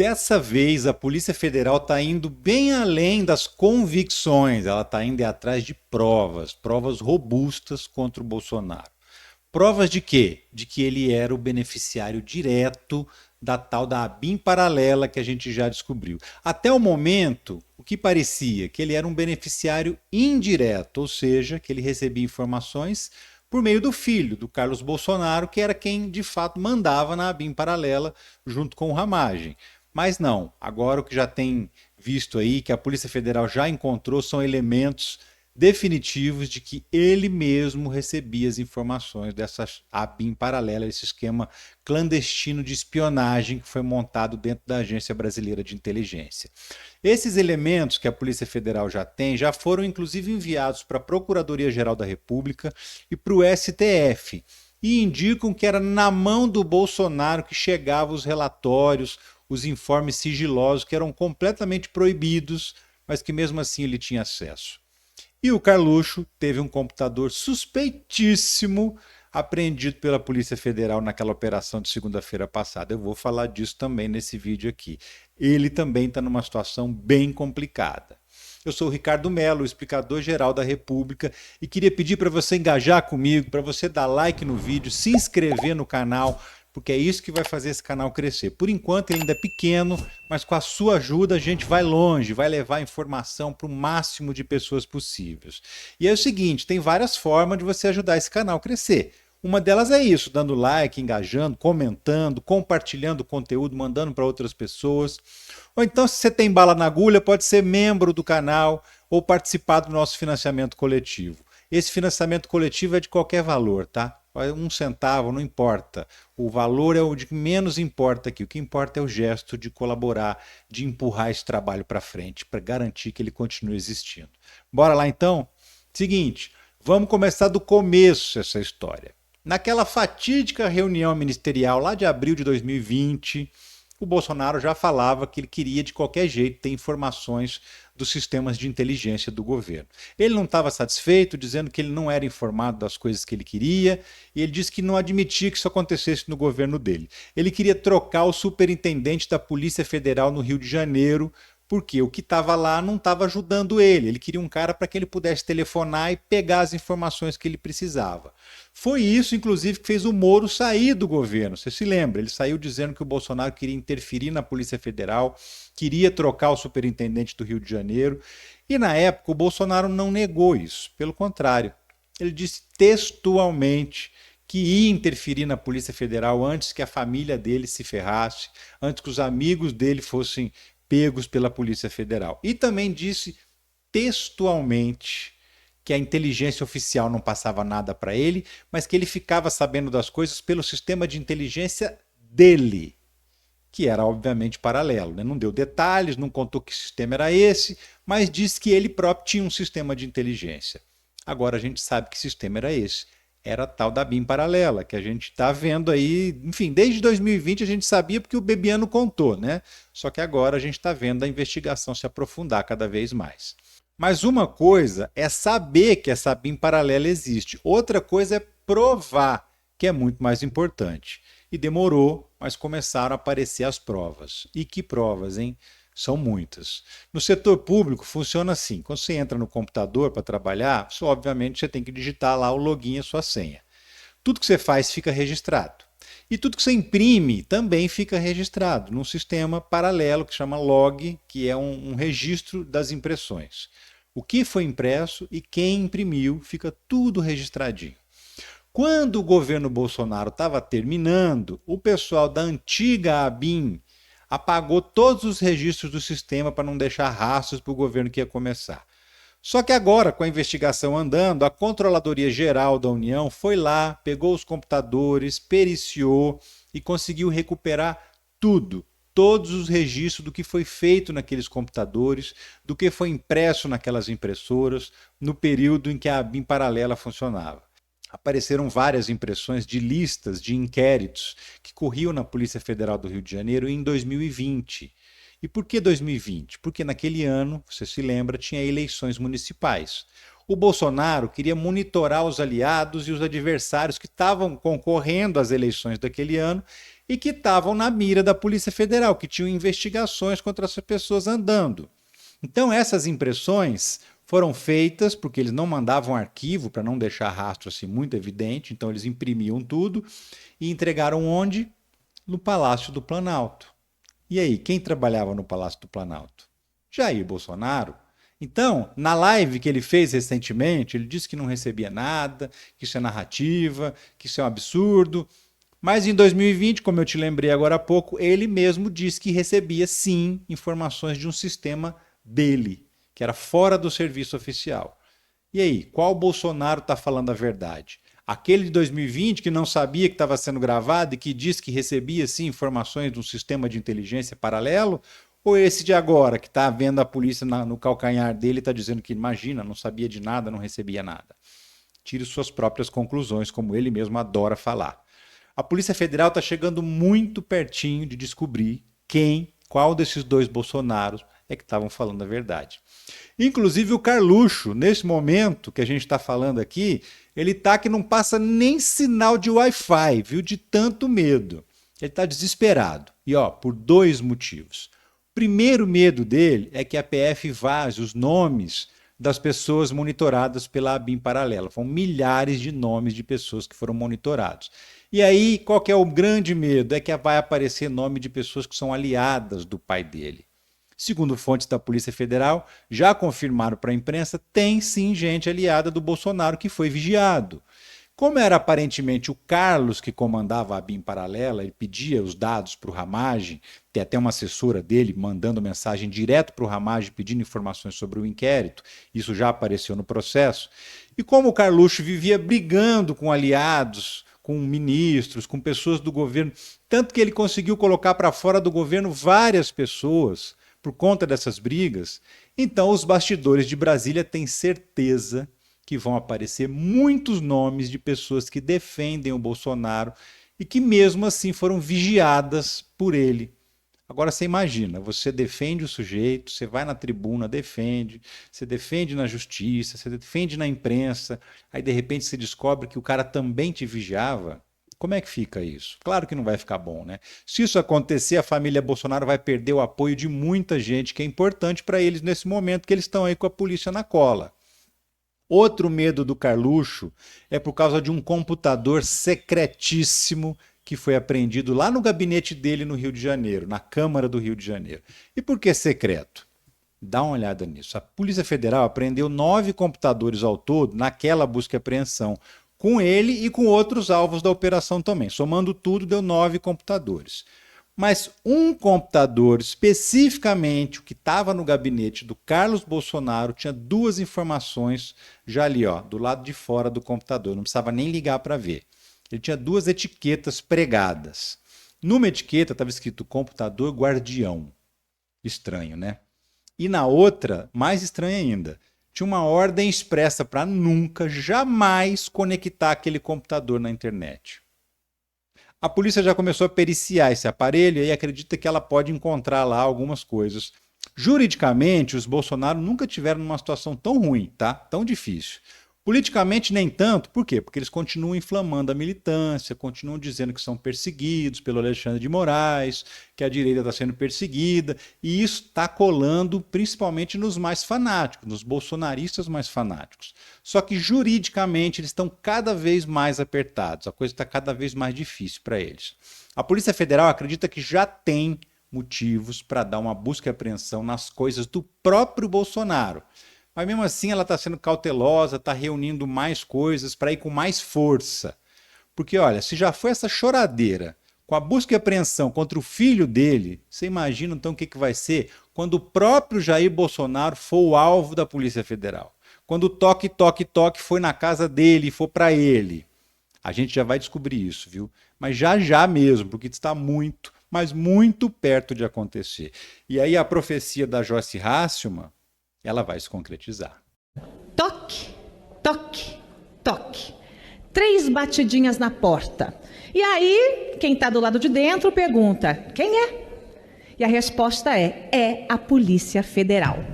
Dessa vez, a Polícia Federal está indo bem além das convicções, ela está indo atrás de provas, provas robustas contra o Bolsonaro. Provas de quê? De que ele era o beneficiário direto da tal da ABIN paralela que a gente já descobriu. Até o momento, o que parecia que ele era um beneficiário indireto, ou seja, que ele recebia informações por meio do filho, do Carlos Bolsonaro, que era quem de fato mandava na ABIN paralela junto com o Ramagem. Mas não, agora o que já tem visto aí, que a Polícia Federal já encontrou, são elementos definitivos de que ele mesmo recebia as informações dessa ABIN paralela, esse esquema clandestino de espionagem que foi montado dentro da Agência Brasileira de Inteligência. Esses elementos que a Polícia Federal já tem já foram inclusive enviados para a Procuradoria-Geral da República e para o STF e indicam que era na mão do Bolsonaro que chegavam os relatórios, os informes sigilosos que eram completamente proibidos, mas que mesmo assim ele tinha acesso. E o Carluxo teve um computador suspeitíssimo apreendido pela Polícia Federal naquela operação de segunda-feira passada. Eu vou falar disso também nesse vídeo aqui. Ele também está numa situação bem complicada. Eu sou o Ricardo Mello, o explicador-geral da República, e queria pedir para você engajar comigo, para você dar like no vídeo, se inscrever no canal, porque é isso que vai fazer esse canal crescer. Por enquanto ele ainda é pequeno, mas com a sua ajuda a gente vai longe, vai levar informação para o máximo de pessoas possíveis. E é o seguinte, tem várias formas de você ajudar esse canal a crescer. Uma delas é isso, dando like, engajando, comentando, compartilhando o conteúdo, mandando para outras pessoas. Ou então, se você tem bala na agulha, pode ser membro do canal ou participar do nosso financiamento coletivo. Esse financiamento coletivo é de qualquer valor, tá? R$1, não importa. O valor é o de que menos importa aqui. O que importa é o gesto de colaborar, de empurrar esse trabalho para frente, para garantir que ele continue existindo. Bora lá então? Seguinte, vamos começar do começo essa história. Naquela fatídica reunião ministerial lá de abril de 2020, o Bolsonaro já falava que ele queria de qualquer jeito ter informações dos sistemas de inteligência do governo. Ele não estava satisfeito, dizendo que ele não era informado das coisas que ele queria, e ele disse que não admitia que isso acontecesse no governo dele. Ele queria trocar o superintendente da Polícia Federal no Rio de Janeiro, porque o que estava lá não estava ajudando ele. Ele queria um cara para que ele pudesse telefonar e pegar as informações que ele precisava. Foi isso, inclusive, que fez o Moro sair do governo. Você se lembra? Ele saiu dizendo que o Bolsonaro queria interferir na Polícia Federal, queria trocar o superintendente do Rio de Janeiro. E na época o Bolsonaro não negou isso. Pelo contrário, ele disse textualmente que ia interferir na Polícia Federal antes que a família dele se ferrasse, antes que os amigos dele fossem pegos pela Polícia Federal. E também disse textualmente que a inteligência oficial não passava nada para ele, mas que ele ficava sabendo das coisas pelo sistema de inteligência dele, que era obviamente paralelo. Né? Não deu detalhes, não contou que sistema era esse, mas disse que ele próprio tinha um sistema de inteligência. Agora a gente sabe que sistema era esse. Era a tal da BIM paralela, que a gente está vendo aí, enfim, desde 2020 a gente sabia porque o Bebiano contou, né? Só que agora a gente está vendo a investigação se aprofundar cada vez mais. Mas uma coisa é saber que essa BIM paralela existe, outra coisa é provar, que é muito mais importante. E demorou, mas começaram a aparecer as provas. E que provas, hein? São muitas. No setor público funciona assim, quando você entra no computador para trabalhar, obviamente você tem que digitar lá o login e a sua senha. Tudo que você faz fica registrado. E tudo que você imprime também fica registrado num sistema paralelo que chama log, que é um registro das impressões. O que foi impresso e quem imprimiu, fica tudo registradinho. Quando o governo Bolsonaro estava terminando, o pessoal da antiga ABIN apagou todos os registros do sistema para não deixar rastros para o governo que ia começar. Só que agora, com a investigação andando, a Controladoria Geral da União foi lá, pegou os computadores, periciou e conseguiu recuperar tudo, todos os registros do que foi feito naqueles computadores, do que foi impresso naquelas impressoras, no período em que a ABIN paralela funcionava. Apareceram várias impressões de listas de inquéritos que corriam na Polícia Federal do Rio de Janeiro em 2020. E por que 2020? Porque naquele ano, você se lembra, tinha eleições municipais. O Bolsonaro queria monitorar os aliados e os adversários que estavam concorrendo às eleições daquele ano e que estavam na mira da Polícia Federal, que tinham investigações contra essas pessoas andando. Então essas impressões foram feitas porque eles não mandavam arquivo para não deixar rastro assim muito evidente, então eles imprimiam tudo e entregaram onde? No Palácio do Planalto. E aí, quem trabalhava no Palácio do Planalto? Jair Bolsonaro. Então, na live que ele fez recentemente, ele disse que não recebia nada, que isso é narrativa, que isso é um absurdo. Mas em 2020, como eu te lembrei agora há pouco, ele mesmo disse que recebia sim informações de um sistema dele, que era fora do serviço oficial. E aí, qual Bolsonaro está falando a verdade? Aquele de 2020 que não sabia que estava sendo gravado e que disse que recebia sim informações de um sistema de inteligência paralelo? Ou esse de agora, que está vendo a polícia no calcanhar dele e está dizendo que, imagina, não sabia de nada, não recebia nada? Tire suas próprias conclusões, como ele mesmo adora falar. A Polícia Federal está chegando muito pertinho de descobrir qual desses dois Bolsonaros é que estavam falando a verdade. Inclusive o Carluxo, nesse momento que a gente está falando aqui, ele está que não passa nem sinal de Wi-Fi, viu? De tanto medo. Ele está desesperado. E por 2 motivos. O primeiro medo dele é que a PF vaze os nomes das pessoas monitoradas pela ABIN paralela. Foram milhares de nomes de pessoas que foram monitorados. E aí, qual que é o grande medo? É que vai aparecer nome de pessoas que são aliadas do pai dele. Segundo fontes da Polícia Federal, já confirmaram para a imprensa, tem sim gente aliada do Bolsonaro que foi vigiado. Como era aparentemente o Carlos que comandava a ABIN paralela, ele pedia os dados para o Ramagem, tem até uma assessora dele mandando mensagem direto para o Ramagem pedindo informações sobre o inquérito, isso já apareceu no processo. E como o Carluxo vivia brigando com aliados, com ministros, com pessoas do governo, tanto que ele conseguiu colocar para fora do governo várias pessoas por conta dessas brigas, então os bastidores de Brasília têm certeza que vão aparecer muitos nomes de pessoas que defendem o Bolsonaro e que mesmo assim foram vigiadas por ele. Agora você imagina, você defende o sujeito, você vai na tribuna, defende, você defende na justiça, você defende na imprensa, aí de repente você descobre que o cara também te vigiava. Como é que fica isso? Claro que não vai ficar bom, né? Se isso acontecer, a família Bolsonaro vai perder o apoio de muita gente que é importante para eles nesse momento que eles estão aí com a polícia na cola. Outro medo do Carluxo é por causa de um computador secretíssimo que foi apreendido lá no gabinete dele no Rio de Janeiro, na Câmara do Rio de Janeiro. E por que secreto? Dá uma olhada nisso. A Polícia Federal apreendeu 9 computadores ao todo naquela busca e apreensão, com ele e com outros alvos da operação também. Somando tudo, deu 9 computadores. Mas um computador, especificamente o que estava no gabinete do Carlos Bolsonaro, tinha 2 informações já ali, do lado de fora do computador. Não precisava nem ligar para ver. Ele tinha 2 etiquetas pregadas. Numa etiqueta estava escrito computador guardião. Estranho, né? E na outra, mais estranho ainda, tinha uma ordem expressa para nunca, jamais conectar aquele computador na internet. A polícia já começou a periciar esse aparelho e acredita que ela pode encontrar lá algumas coisas. Juridicamente, os Bolsonaro nunca tiveram numa situação tão ruim, tá? Tão difícil. Politicamente, nem tanto. Por quê? Porque eles continuam inflamando a militância, continuam dizendo que são perseguidos pelo Alexandre de Moraes, que a direita está sendo perseguida, e isso está colando principalmente nos mais fanáticos, nos bolsonaristas mais fanáticos. Só que juridicamente eles estão cada vez mais apertados, a coisa está cada vez mais difícil para eles. A Polícia Federal acredita que já tem motivos para dar uma busca e apreensão nas coisas do próprio Bolsonaro. Mas mesmo assim ela está sendo cautelosa, está reunindo mais coisas para ir com mais força. Porque olha, se já foi essa choradeira com a busca e apreensão contra o filho dele, você imagina então o que vai ser quando o próprio Jair Bolsonaro for o alvo da Polícia Federal. Quando o toque foi na casa dele e for para ele. A gente já vai descobrir isso, viu? Mas já mesmo, porque está muito, mas muito perto de acontecer. E aí a profecia da Joyce Hasselman, ela vai se concretizar. Toque, toque, toque. 3 batidinhas na porta. E aí, quem está do lado de dentro pergunta, quem é? E a resposta é a Polícia Federal.